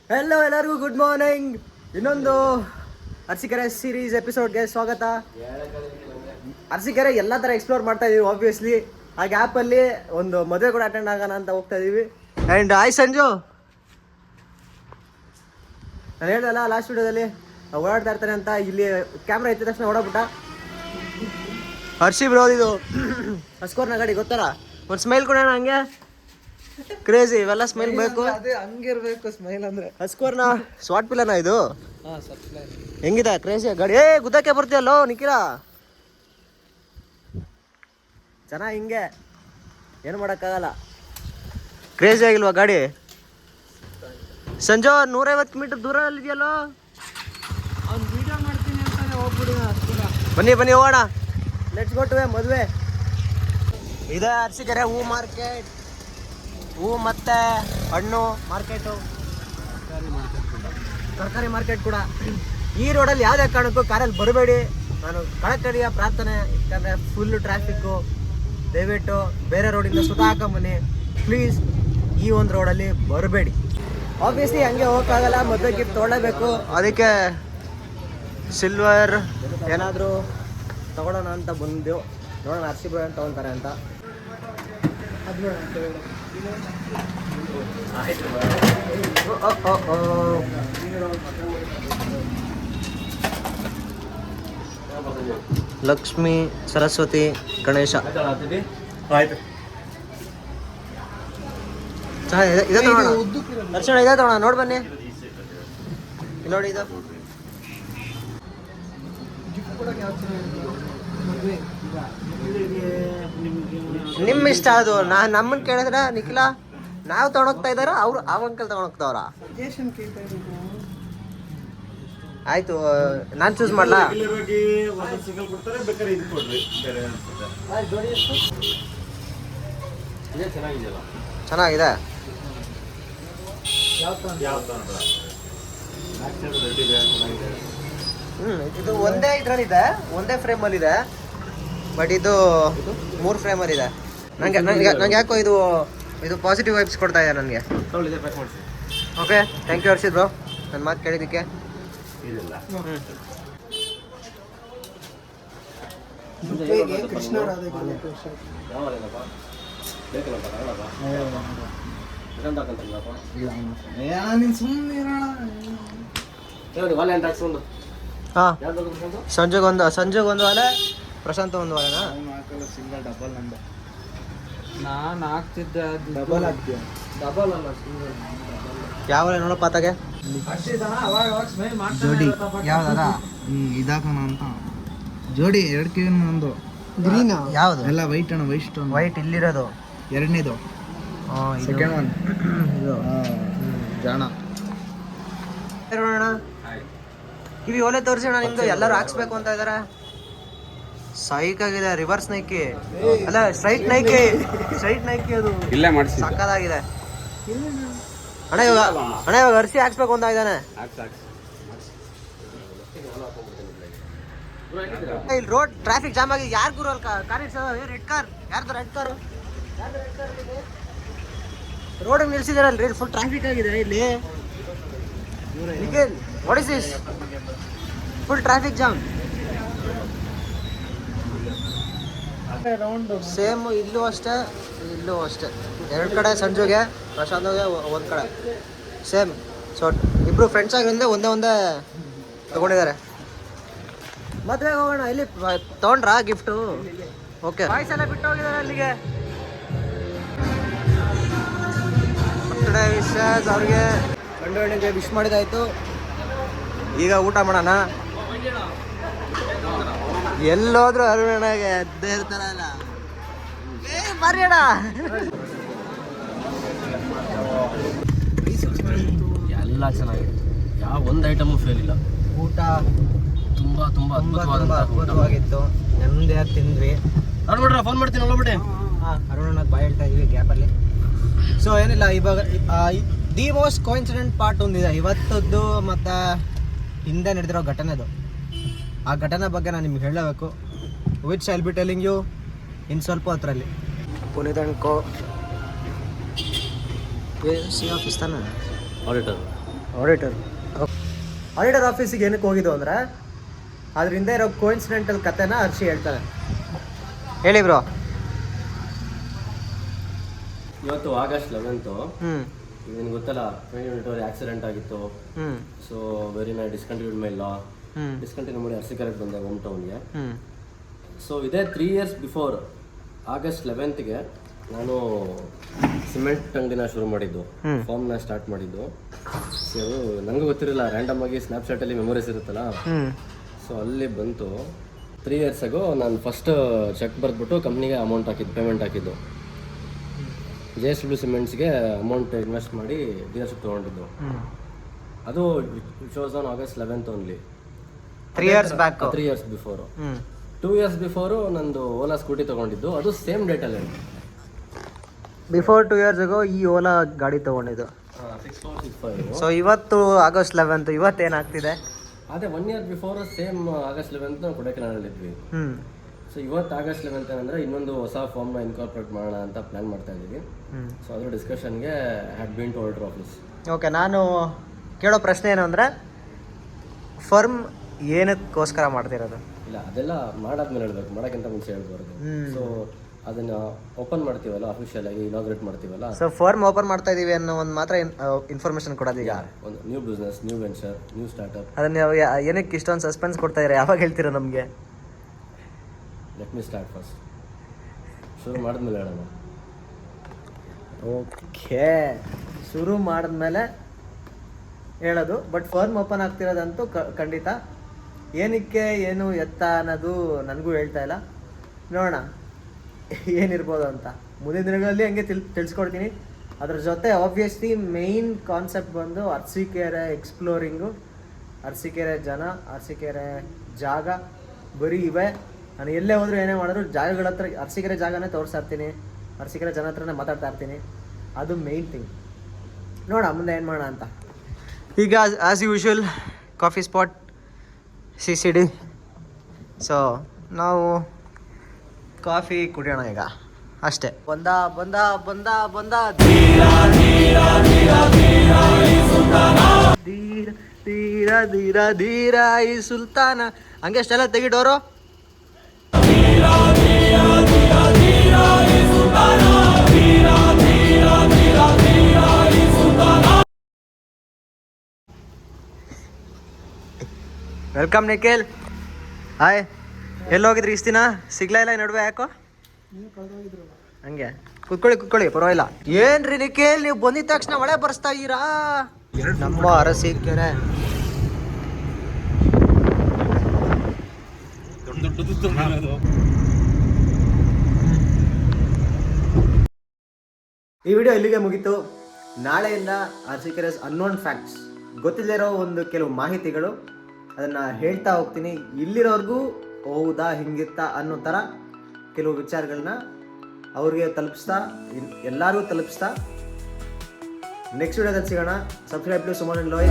Hello ಎಲ್ಲರಿಗೂ good morning. ಇನ್ನೊಂದು Arsikere series ಎಪಿಸೋಡ್ಗೆ ಸ್ವಾಗತ. ಅರಸೀಕೆರೆ ಎಲ್ಲ ಥರ ಎಕ್ಸ್ಪ್ಲೋರ್ ಮಾಡ್ತಾ ಇದೀವಿ ಆಬ್ವಿಯಸ್ಲಿ. ಆ ಗ್ಯಾಪಲ್ಲಿ ಒಂದು ಮದುವೆ ಕೂಡ ಅಟೆಂಡ್ ಆಗೋಣ ಅಂತ ಹೋಗ್ತಾ ಇದೀವಿ. ಆ್ಯಂಡ್ ಹಾಯ್ ಸಂಜು, ನಾನು ಹೇಳ್ದಲ್ಲ ಲಾಸ್ಟ್ ವಿಡಿಯೋದಲ್ಲಿ ಓಡಾಡ್ತಾ ಇರ್ತಾನೆ ಅಂತ. ಇಲ್ಲಿ ಕ್ಯಾಮ್ರಾ ಎತ್ತಿದ ತಕ್ಷಣ ಓಡಾಬಿಟ್ಟ. ಹರ್ಷಿ ಬ್ರೋ, ಇದು ಹಸ್ಕೋರ್ನ ಗಾಡಿ ಗೊತ್ತಲ್ಲ, ಒಂದು ಸ್ಮೈಲ್ ಕೊಡೋಣ ಹಂಗೆ. ಕ್ರೇಜಿ ಇವೆಲ್ಲ ಸ್ಮೈಲ್ ಬೇಕು, ಹಂಗಿರ್ಬೇಕು ಸ್ಮೈಲ್ ಅಂದ್ರೆ. ಹಸ್ಕೋರ್ನ ಸ್ವಾಟ್ ಪಿಲ್ಲನ ಇದು. ಹೆಂಗಿದೆ ಕ್ರೇಜಿ ಗಾಡಿ? ಗುದ್ದಕ್ಕೆ ಬರ್ತೀಯಲ್ಲೋ ನಿಖಿಲ, ಚೆನ್ನಾಗಿ ಹಿಂಗೆ ಏನು ಮಾಡೋಕ್ಕಾಗಲ್ಲ. ಕ್ರೇಜಿ ಆಗಿಲ್ವಾ ಗಾಡಿ? ಸಂಜೆ 150 ಮೀಟರ್ ದೂರದಲ್ಲಿದೆಯಲ್ಲೋ. ಅವ್ನು ವಿಡಿಯೋ ಮಾಡ್ತೀನಿ ಅಂತಾನೆ ಹೋಗ್ಬಿಡಿ. ಬನ್ನಿ ಹೋಗೋಣ, ಲೆಟ್ಸ್ ಗೋ ಟು ಮದುವೆ. ಇದೆ ಅರಸೀಕೆರೆ ಹೂ ಮಾರ್ಕೆಟ್, ಹೂ ಮತ್ತೆ ಹಣ್ಣು ಮಾರ್ಕೆಟು, ತರಕಾರಿ ಮಾರ್ಕೆಟ್ ಕೂಡ. ಈ ರೋಡಲ್ಲಿ ಯಾವುದೇ ಕಾರಣಕ್ಕೂ ಕಾರಲ್ಲಿ ಬರಬೇಡಿ. ನಾನು ಕಳಕಳಿಯ ಪ್ರಾರ್ಥನೆ, ಯಾಕಂದರೆ ಫುಲ್ಲು ಟ್ರಾಫಿಕ್ಕು. ದಯವಿಟ್ಟು ಬೇರೆ ರೋಡಿಂದ ಸುತ್ತ ಹಾಕೊಂಬನ್ನಿ ಪ್ಲೀಸ್. ಈ ಒಂದು ರೋಡಲ್ಲಿ ಬರಬೇಡಿ. ಆಬ್ವಿಯಸ್ಲಿ ಹಂಗೆ ಹೋಗೋಕ್ಕಾಗಲ್ಲ, ಮದುವೆ ಗಿಫ್ಟ್ ತೊಗೊಳ್ಳೇಬೇಕು. ಅದಕ್ಕೆ ಸಿಲ್ವರ್ ಏನಾದರೂ ತಗೊಳ್ಳೋಣ ಅಂತ ಬಂದೆವು. ನೋಡೋಣ ಅರ್ಸಿ ಬಾಯ್ ಅಂತ ತೊಗೊತಾರೆ ಅಂತ. ಲಕ್ಷ್ಮಿ, ಸರಸ್ವತಿ, ಗಣೇಶ. ಆಯ್ತು, ಇದೆ ತಗೋಣ. ದರ್ಶನ ಇದೆ ತಗೋಣ, ನೋಡಿ ಬನ್ನಿ. ನೋಡಿ ಇದು ನಿಮ್ಮ ಇಷ್ಟ. ಅದು ನಮ್ಮನ್ನು ಕೇಳಿದ್ರೆ ನಿಖಿಲ ನಾವು ತಗೊಂಡೋಗ್ತಾ ಇದ್ದಾರ, ಅವ್ರು ಆ ಅಂಕಲ್ ತಗೊಂಡೋಗ್ತಾವ್ರ? ಆಯ್ತು, ನಾನು ಚೂಸ್ ಮಾಡ್ಲಾ? ಚೆನ್ನಾಗಿದೆ. ಇದು ಒಂದೇ ಇದ್ರಲ್ಲಿದೆ, ಒಂದೇ ಫ್ರೇಮಲ್ಲಿ ಇದೆ. ಬಟ್ ಇದು 3 ಫ್ರೇಮಲ್ಲಿ ಇದೆ. ನಂಗೆ ಯಾಕೋ ಇದು ಪಾಸಿಟಿವ್ ವೈಬ್ಸ್ ಕೊಡ್ತಾ ಇದೆ ನನಗೆ. Okay, thank you Harshit bro, ನನ್ನ ಮಾತು ಕೇಳಿದ್ದಕ್ಕೆ. ಸಂಜೆಗೊಂದು ವಾಲೆ, ಪ್ರಶಾಂತ್ ಒಂದು ವಾಲೆನಾ? ನಾನು ಹಾಕ್ತಿದ್ದೆ, ಡಬಲ್ ಹಾಕ್ತೀಯ? ಡಬಲ್ ಅಲ್ಲ, ಯಾವ ನೋಡಪ್ಪ ಆತಾಗೆ ಜೋಡಿ ಯಾವ್ದಾರ ಇದಾಕೋಣ ಅಂತ. ಜೋಡಿ 2 ಕಿವಿನ ಒಂದು ಗ್ರೀನ್. ಯಾವುದು? ಎಲ್ಲ ವೈಟ್ ಅಣ್ಣ, ವೈಟ್ ಇಲ್ಲಿರೋದು ಎರಡನೇದು. ಸೆಕೆಂಡ್ ಒನ್ ಇದು ಜಾಣ. ಕಿವಿ ಓಲೆ ತೋರಿಸೋಣ ನಿಮ್ದು. ಎಲ್ಲರೂ ಹಾಕ್ಸ್ಬೇಕು ಅಂತ ಇದಾರೆ. ಸೈಕ್ ಆಗಿದೆ. ರಿವರ್ಸ್ ನೈಕಿ ಅಲ್ಲ, ಸ್ಟ್ರೈಟ್ ನೈಕಿ ಅದು ಇಲ್ಲೇ ಮಾಡಿ ಸಕ್ಕದಾಗಿದೆ. ಅಣ್ಣ ಇವಾಗ ಅರ್ಸಿ ಹಾಕ್ಸ್ಬೇಕು ಅಂತ ಇದ್ದಾನೆ. ಇಲ್ಲಿ ರೋಡ್ ಟ್ರಾಫಿಕ್ ಜಾಮ್ ಆಗಿ ಯಾರು ಗುರು ಅಲ್ಲಿ ಕಾರ್ ಇಡ್ಸೋದು? ರೆಡ್ ಕಾರ್ ಯಾರ್ದು? ರೆಡ್ ಕಾರು ರೋಡಿಗೆ ನಿಲ್ಸಿದಾರಲ್ರಿ, ಫುಲ್ ಟ್ರಾಫಿಕ್ ಆಗಿದೆ ಇಲ್ಲಿ. What is this? Full traffic jam. Same ಇಲ್ಲೂ ಅಷ್ಟೇ, ಇಲ್ಲೂ ಅಷ್ಟೇ. 2 ಕಡೆ ಸಂಜುಗೆ, ಪ್ರಶಾಂತ್ಗೆ 1 ಕಡೆ ಸೇಮ್. ಸೊ ಇಬ್ರು ಫ್ರೆಂಡ್ಸ್ ಆಗಿ ಒಂದೇ ತಗೊಂಡಿದ್ದಾರೆ. ಮದುವೆಗೆ ಹೋಗೋಣ. ಇಲ್ಲಿ ತೊಗೊಂಡ್ರಾ ಗಿಫ್ಟು? ಓಕೆ, ವಾಯ್ಸ್ ಎಲ್ಲ ಬಿಟ್ಟು ಹೋಗಿದ್ದಾರೆ ಅಲ್ಲಿಗೆ. ಬರ್ತ್ಡೇ ವಿಶಸ್ ಅವ್ರಿಗೆ ಗಂಡು ವಿಶ್ ಮಾಡಿದಾಯ್ತು. ಈಗ ಊಟ ಮಾಡೋಣ. ಎಲ್ಲೋದ್ರು ಅರುಣಗೆ ಎದ್ದೇ ಇರ್ತಾರಲ್ಲ. ಬರ್ಯಣ. ಎಲ್ಲ ಚೆನ್ನಾಗಿದೆ, ಯಾವ ಒಂದು ಐಟಮು ಫೇಲ್ ಇಲ್ಲ. ಊಟ ತುಂಬ ಅದ್ಭುತವಾಗಿತ್ತು. ನೆಮ್ಮದಿ ತಿಂದ್ವಿ. ಅರುಣ ಫೋನ್ ಮಾಡ್ತೀನಿ, ಹೋಗ್ಬಿಟ್ಟೆ. ಅರುಣನಾಗ ಬಾಯ್ ಹೇಳ್ತಾ ಇದೀವಿ ಗ್ಯಾಪಲ್ಲಿ. ಸೊ ಏನಿಲ್ಲ, ಇವಾಗ ದಿ ಮೋಸ್ಟ್ ಕೋಇನ್ಸಿಡೆಂಟ್ ಪಾರ್ಟ್ ಒಂದಿದೆ ಇವತ್ತದ್ದು, ಮತ್ತು ಹಿಂದೆ ನಡೆದಿರೋ ಘಟನೆದು. ಆ ಘಟನೆ ಬಗ್ಗೆ ನಾನು ನಿಮ್ಗೆ ಹೇಳಬೇಕು. Which I'll be telling you ಇನ್ನು ಸ್ವಲ್ಪ ಹೊತ್ತರಲ್ಲಿ. ಪುನೀತ್ ಅಂಡ್ ಕೋ ಸಿ ಆಫೀಸ್ ತಾನೆ? ಆಡಿಟರ್ ಆಡಿಟರ್ ಆಫೀಸಿಗೆ ಏನಕ್ಕೆ ಹೋಗಿದ್ದು ಅಂದರೆ ಅದರಿಂದ ಇರೋ ಕೋಇನ್ಸಿಡೆಂಟಲ್ ಕತೆನ ಹರ್ಷಿ ಹೇಳ್ತಾರೆ. ಹೇಳಿ ಬ್ರೋ. ಇವತ್ತು ಆಗಸ್ಟ್ 11th. ನಿಮ್ಗೆ ಗೊತ್ತಲ್ಲ 2022 ಆಕ್ಸಿಡೆಂಟ್ ಆಗಿತ್ತು. ಸೊ ವೆರಿ ನೈ ಡಿಸ್ಕಂಟಿನ್ಯೂಡ್ ಮೈ ಲಾ. ಡಿಸ್ಕಂಟಿನ್ಯೂ ಮಾಡಿ ಅರ್ಸಿಕೆರೆಗೆ ಬಂದೆ ಹೋಮ್ ಟೌನ್ಗೆ. ಸೊ ಇದೇ 3 years ಬಿಫೋರ್ ಆಗಸ್ಟ್ 11th ನಾನು ಸಿಮೆಂಟ್ ಅಂಗಡಿನ ಶುರು ಮಾಡಿದ್ದು, ಫಾರ್ಮ್ನ ಸ್ಟಾರ್ಟ್ ಮಾಡಿದ್ದು. ಸೊ ನನಗೂ ಗೊತ್ತಿರಲಿಲ್ಲ, ರ್ಯಾಂಡಮ್ ಆಗಿ ಸ್ನ್ಯಾಪ್ಚಾಟಲ್ಲಿ ಮೆಮೊರೀಸ್ ಇರುತ್ತಲ್ಲ, ಸೊ ಅಲ್ಲಿ ಬಂತು. 3 years ago ನಾನು ಫಸ್ಟ್ ಚೆಕ್ ಬರೆದ್ಬಿಟ್ಟು ಕಂಪ್ನಿಗೆ ಅಮೌಂಟ್ ಹಾಕಿದ್ದು, ಪೇಮೆಂಟ್ ಹಾಕಿದ್ದು. JSW ಸಿಮೆಂಟ್ಸ್ಗೆ ಅಮೌಂಟ್ ಇನ್ವೆಸ್ಟ್ ಮಾಡಿ ಡೀಲರ್ಶಿಪ್ ತೊಗೊಂಡಿದ್ದು. ಅದು it was on August 11th only. 3 years back. 3 years before. 2 years before ನಂದು ಓಲಾ ಸ್ಕೂಟಿ ತೊಗೊಂಡಿದ್ದು, ಅದು ಸೇಮ್ ಡೇಟಲ್ಲಿ. ಬಿಫೋರ್ 2 years ago ಈ ಓಲಾ ಗಾಡಿ ತೊಗೊಂಡಿದ್ದು. 6465. ಸೊ ಇವತ್ತು ಆಗಸ್ಟ್ 11th, ಇವತ್ತೇನಾಗ್ತಿದೆ? ಅದೇ 1 year before same August 11th ನಾವು ಕೊಡೈಕೆನಾಲಲ್ಲಿದ್ವಿ. ಸೊ ಇವತ್ತು ಆಗಸ್ಟ್ 11th ಏನಂದರೆ ಇನ್ನೊಂದು ಹೊಸ ಫಾರ್ಮ್ನ ಇನ್ಕಾರ್ಪೊರೇಟ್ ಮಾಡೋಣ ಅಂತ ಪ್ಲ್ಯಾನ್ ಮಾಡ್ತಾ ಇದ್ದೀವಿ. ಸೊ ಅದ್ರ ಡಿಸ್ಕಷನ್ಗೆ had been to auditor office. Okay, ನಾನು ಕೇಳೋ ಪ್ರಶ್ನೆ ಏನು ಅಂದರೆ, ಫರ್ಮ್ ಏನಕ್ಕೋಸ್ಕರ ಮಾಡ್ತಿರೋದು? ಇಲ್ಲ, ಅದೆಲ್ಲ ಮಾಡಾದ್ಮೇಲೆ ಹೇಳ್ಬೇಕು, ಮಾಡೋಕ್ಕಿಂತ ಮುಂಚೆ ಹೇಳ್ಬಾರ್ದು. ಸೊ ಅದನ್ನ ಓಪನ್ ಮಾಡ್ತೀವಲ್ಲ, ಅಫಿಷಿಯಲ್ ಆಗಿ ಇನಾಗ್ರೇಟ್ ಮಾಡ್ತೀವಲ್ಲ. ಸೊ ಫರ್ಮ್ ಓಪನ್ ಮಾಡ್ತಾ ಇದೀವಿ ಅನ್ನೋ ಒಂದು ಮಾತ್ರ ಇನ್ಫಾರ್ಮೇಶನ್ ಕೊಡೋದು. ಈಗ ಒಂದು new business, new venture, new startup. ಅದನ್ನ ಏನಕ್ಕೆ ಇಷ್ಟೊಂದು ಸಸ್ಪೆನ್ಸ್ ಕೊಡ್ತಾ ಇದ್ದಾರೆ? ಯಾವಾಗ ಹೇಳ್ತೀರಾ ನಮಗೆ? Let me start first. ಶುರು ಮಾಡಿದ್ಮೇಲೆ ಹೇಳೋಣ. ಓಕೆ, ಶುರು ಮಾಡಿದ್ಮೇಲೆ ಹೇಳೋದು. ಬಟ್ ಫರ್ಮ್ ಓಪನ್ ಆಗ್ತಿರೋದಂತೂ ಖಂಡಿತ. ಏನಕ್ಕೆ, ಏನು ಎತ್ತ ಅನ್ನೋದು ನನಗೂ ಹೇಳ್ತಾ ಇಲ್ಲ. ನೋಡೋಣ ಏನಿರ್ಬೋದು ಅಂತ ಮುಂದಿನ ದಿನಗಳಲ್ಲಿ ಹಂಗೆ ತಿಳಿಸ್ಕೊಡ್ತೀನಿ. ಅದ್ರ ಜೊತೆ ಆಬ್ವಿಯಸ್ಲಿ ಮೇಯ್ನ್ ಕಾನ್ಸೆಪ್ಟ್ ಬಂದು ಅರಸೀಕೆರೆ ಎಕ್ಸ್ಪ್ಲೋರಿಂಗು, ಅರಸೀಕೆರೆ ಜನ, ಅರಸೀಕೆರೆ ಜಾಗ, ಬರೀ ಇವೆ. ನಾನು ಎಲ್ಲೇ ಹೋದರೂ ಏನೇ ಮಾಡಿದ್ರು ಜಾಗಗಳ ಹತ್ರ, ಅರಸೀಕೆರೆ ಜಾಗನೇ ತೋರಿಸ್ತಾ ಇರ್ತೀನಿ, ಅರಸೀಕೆರೆ ಜನ ಹತ್ರನೇ ಮಾತಾಡ್ತಾ ಇರ್ತೀನಿ. ಅದು ಮೇಯ್ನ್ ಥಿಂಗ್. ನೋಡ ಮುಂದೆ ಏನು ಮಾಡೋಣ ಅಂತ. ಈಗ as usual coffee spot CCD. So ನಾವು ಕಾಫಿ ಕುಡಿಯೋಣ ಈಗ ಅಷ್ಟೇ. ಬಂದ ಬಂದ ಬಂದ ಬಂದ ಧೀರ ಧೀರ ಧೀರ ಧೀರ ಈ ಸುಲ್ತಾನ. ಹಂಗೆ ಅಷ್ಟೆಲ್ಲ ತೆಗಿಡೋರು. ವೆಲ್ಕಮ್ ನಿಖಿಲ್. ಹಾಯ್. ಎಲ್ಲಿ ಹೋಗಿದ್ರಿ ಇಷ್ಟು ದಿನ? ಸಿಗ್ಲಾ ಇಲ್ಲ ಈ ನಡುವೆ, ಯಾಕೋ? ಹಂಗೆ ಕುತ್ಕೊಳ್ಳಿ ಪರವಾಗಿಲ್ಲ. ಏನ್ರಿ ನಿಖಿಲ್, ನೀವು ಬಂದಿದ ತಕ್ಷಣ ಮಳೆ ಬರ್ಸ್ತಾ ಇದ್ದೀರಾ? ನಮ್ಮ ಅರಸೀಕೆರೆ ಈ ವಿಡಿಯೋ ಇಲ್ಲಿಗೆ ಮುಗೀತು. ನಾಳೆಯಿಂದ ಅರಸೀಕೆರೆ ಅನ್ನೋನ್ ಫ್ಯಾಕ್ಟ್ಸ್, ಗೊತ್ತಿಲ್ಲದಿರೋ ಒಂದು ಕೆಲವು ಮಾಹಿತಿಗಳು, ಅದನ್ನು ಹೇಳ್ತಾ ಹೋಗ್ತೀನಿ. ಇಲ್ಲಿರೋರ್ಗೂ ಹೌದಾ ಹಿಂಗಿತ್ತಾ ಅನ್ನೋ ಥರ ಕೆಲವು ವಿಚಾರಗಳನ್ನ ಅವ್ರಿಗೆ ತಲುಪಿಸ್ತಾ, ಎಲ್ಲರಿಗೂ ತಲುಪಿಸ್ತಾ ನೆಕ್ಸ್ಟ್ ವಿಡಿಯೋದಲ್ಲಿ ಸಿಗೋಣ. Subscribe to Suman ಲೋಯ್.